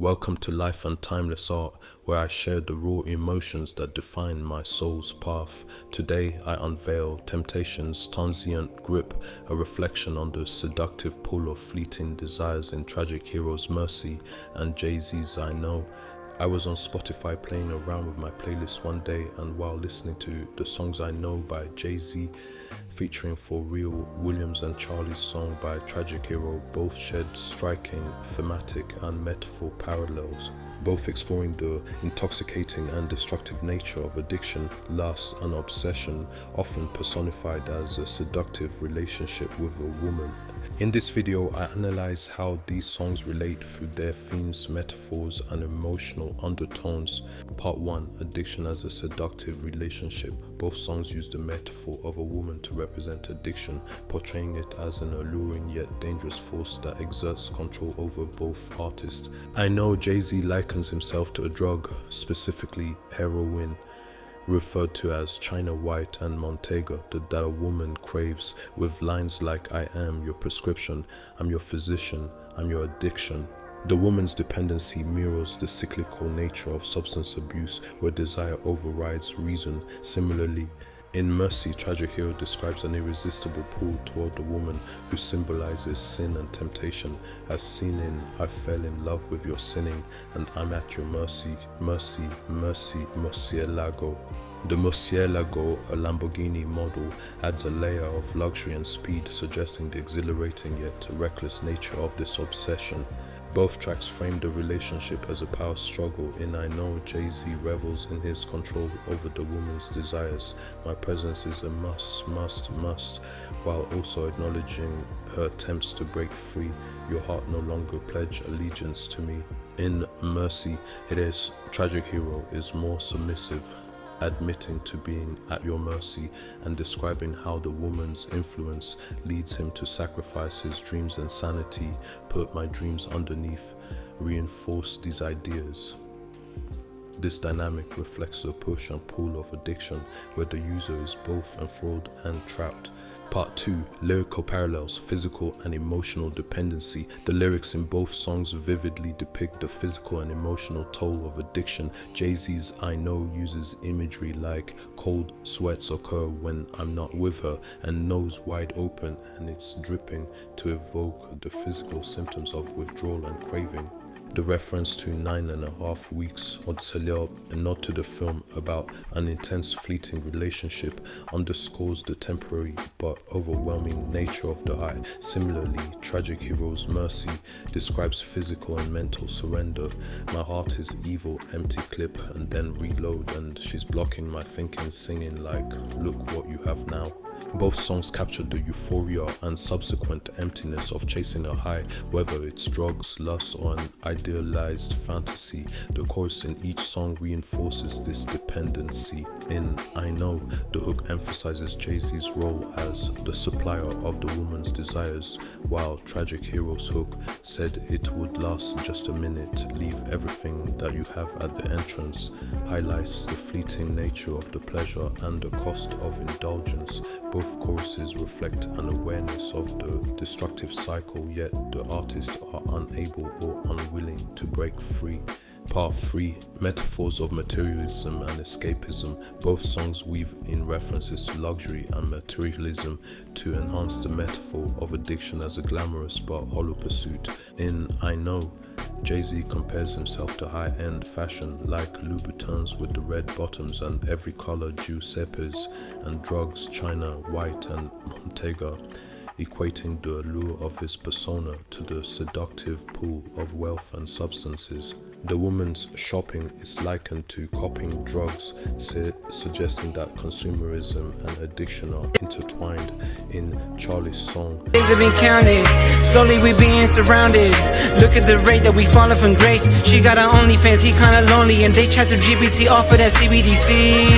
Welcome to Life and Timeless Art, where I share the raw emotions that define my soul's path. Today I unveil Temptation's transient grip, a reflection on the seductive pull of fleeting desires in Tragic Hero's Mercy and Jay-Z's I Know. I was on Spotify playing around with my playlist one day, and while listening to the songs I Know by Jay-Z featuring For Real, Williams and Charlie's song by Tragic Hero both shed striking thematic and metaphor parallels, both exploring the intoxicating and destructive nature of addiction, lust and obsession, often personified as a seductive relationship with a woman. In this video, I analyze how these songs relate through their themes, metaphors and emotional undertones. Part 1, Addiction as a Seductive Relationship. Both songs use the metaphor of a woman to represent addiction, portraying it as an alluring yet dangerous force that exerts control over both artists. I Know Jay-Z likens himself to a drug, specifically heroin, referred to as China White and Montega, that a woman craves, with lines like I am your prescription, I'm your physician, I'm your addiction. The woman's dependency mirrors the cyclical nature of substance abuse, where desire overrides reason. Similarly, in Mercy, Tragic Hero describes an irresistible pull toward the woman who symbolizes sin and temptation, as seen in I fell in love with your sinning and I'm at your mercy, mercy, mercy, murcielago. The Murcielago, a Lamborghini model, adds a layer of luxury and speed, suggesting the exhilarating yet reckless nature of this obsession. Both tracks frame the relationship as a power struggle. In I Know, Jay-Z revels in his control over the woman's desires. My presence is a must, while also acknowledging her attempts to break free. Your heart no longer pledge allegiance to me. In Mercy, it is Tragic Hero is more submissive, admitting to being at your mercy and describing how the woman's influence leads him to sacrifice his dreams and sanity, put my dreams underneath, reinforce these ideas. This dynamic reflects the push and pull of addiction, where the user is both enthralled and trapped. Part 2, Lyrical Parallels, Physical and Emotional Dependency. The lyrics in both songs vividly depict the physical and emotional toll of addiction. Jay-Z's I Know uses imagery like cold sweats occur when I'm not with her, and nose wide open and it's dripping, to evoke the physical symptoms of withdrawal and craving. The reference to 9.5 weeks or Célèbre, a nod to the film about an intense fleeting relationship, underscores the temporary but overwhelming nature of the high. Similarly, Tragic Hero's Mercy describes physical and mental surrender. My heart is evil, empty clip, and then reload, and she's blocking my thinking, singing like, look what you have now. Both songs capture the euphoria and subsequent emptiness of chasing a high, whether it's drugs, lust, or an idealized fantasy. The chorus in each song reinforces this dependency. In I Know, the hook emphasizes Jay-Z's role as the supplier of the woman's desires, while Tragic Hero's hook said it would last just a minute, leave everything that you have at the entrance, highlights the fleeting nature of the pleasure and the cost of indulgence. Both choruses reflect an awareness of the destructive cycle, yet the artists are unable or unwilling to break free. Part 3, Metaphors of Materialism and Escapism. Both songs weave in references to luxury and materialism to enhance the metaphor of addiction as a glamorous but hollow pursuit. In I Know, Jay-Z compares himself to high-end fashion like Louboutins with the red bottoms and every color Giuseppe's, and drugs China White and Montega, equating the allure of his persona to the seductive pull of wealth and substances. The woman's shopping is likened to copying drugs, suggesting that consumerism and addiction are intertwined. In Charlie's song, days have been counted, slowly we being surrounded. Look at the rate that we falling from grace. She got her OnlyFans, he kinda lonely, and they tried to GPT off of that CBDC,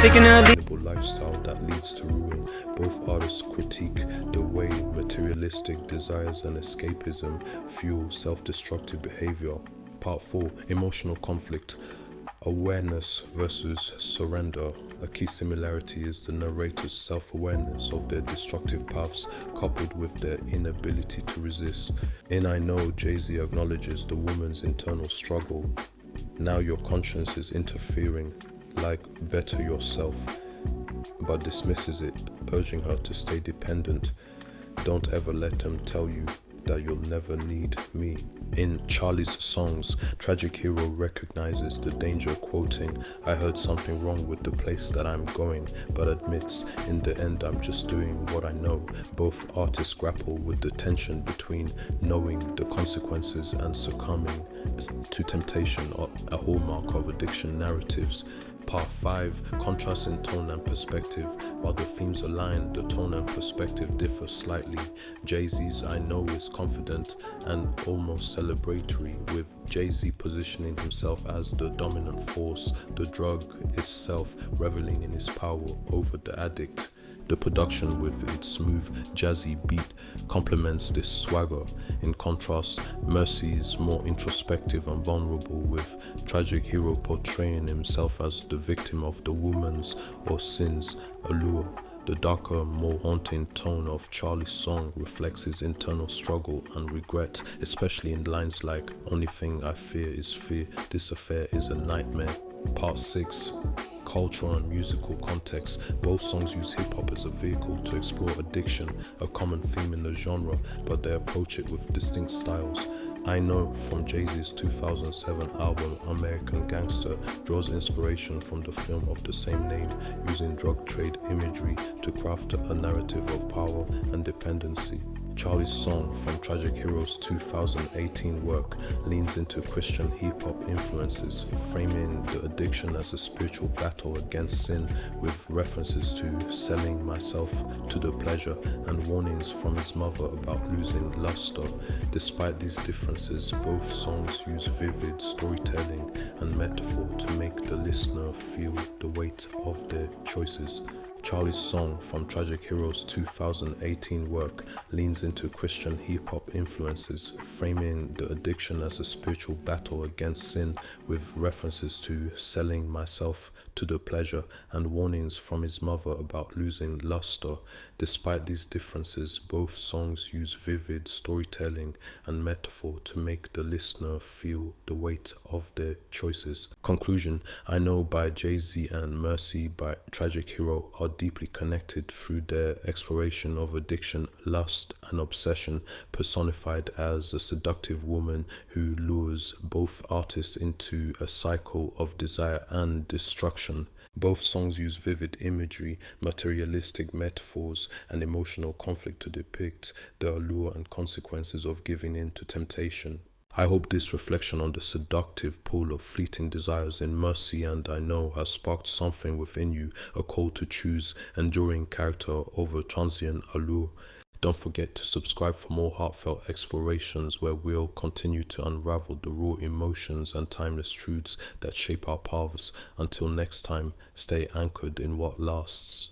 thinking of lifestyle that leads to ruin. Both artists critique the way materialistic desires and escapism fuel self-destructive behavior. Part 4, Emotional Conflict. Awareness versus surrender. A key similarity is the narrator's self-awareness of their destructive paths coupled with their inability to resist. In I Know, Jay-Z acknowledges the woman's internal struggle. Now your conscience is interfering, like better yourself, but dismisses it, urging her to stay dependent. Don't ever let them tell you that you'll never need me. In Charlie's songs, Tragic Hero recognizes the danger, quoting, I heard something wrong with the place that I'm going, but admits, in the end I'm just doing what I know. Both artists grapple with the tension between knowing the consequences and succumbing to temptation, a hallmark of addiction narratives. Part 5, contrasts in tone and perspective. While the themes align, the tone and perspective differ slightly. Jay-Z's I Know is confident and almost celebratory, with Jay-Z positioning himself as the dominant force, the drug itself reveling in his power over the addict. The production, with its smooth, jazzy beat, complements this swagger. In contrast, Mercy is more introspective and vulnerable, with Tragic Hero portraying himself as the victim of the woman's or sin's allure. The darker, more haunting tone of Charlie's song reflects his internal struggle and regret, especially in lines like, only thing I fear is fear, this affair is a nightmare. Part 6, cultural and musical context. Both songs use hip-hop as a vehicle to explore addiction, a common theme in the genre, but they approach it with distinct styles. I Know, from Jay-Z's 2007 album American Gangster, draws inspiration from the film of the same name, using drug trade imagery to craft a narrative of power and dependency. Charlie's song, from Tragic Hero's 2018 work, leans into Christian hip-hop influences, framing the addiction as a spiritual battle against sin, with references to selling myself to the pleasure and warnings from his mother about losing luster. Despite these differences, both songs use vivid storytelling and metaphor to make the listener feel the weight of their choices. Charlie's song, from Tragic Hero's 2018 work, leans into Christian hip-hop influences, framing the addiction as a spiritual battle against sin, with references to selling myself to the pleasure and warnings from his mother about losing luster. Despite these differences, both songs use vivid storytelling and metaphor to make the listener feel the weight of their choices. Conclusion: I Know by Jay-Z and Mercy by Tragic Hero are deeply connected through their exploration of addiction, lust, and obsession, personified as a seductive woman who lures both artists into a cycle of desire and destruction. Both songs use vivid imagery, materialistic metaphors, and emotional conflict to depict the allure and consequences of giving in to temptation. I hope this reflection on the seductive pull of fleeting desires in Mercy and I Know has sparked something within you, a call to choose enduring character over transient allure. Don't forget to subscribe for more heartfelt explorations where we'll continue to unravel the raw emotions and timeless truths that shape our paths. Until next time, stay anchored in what lasts.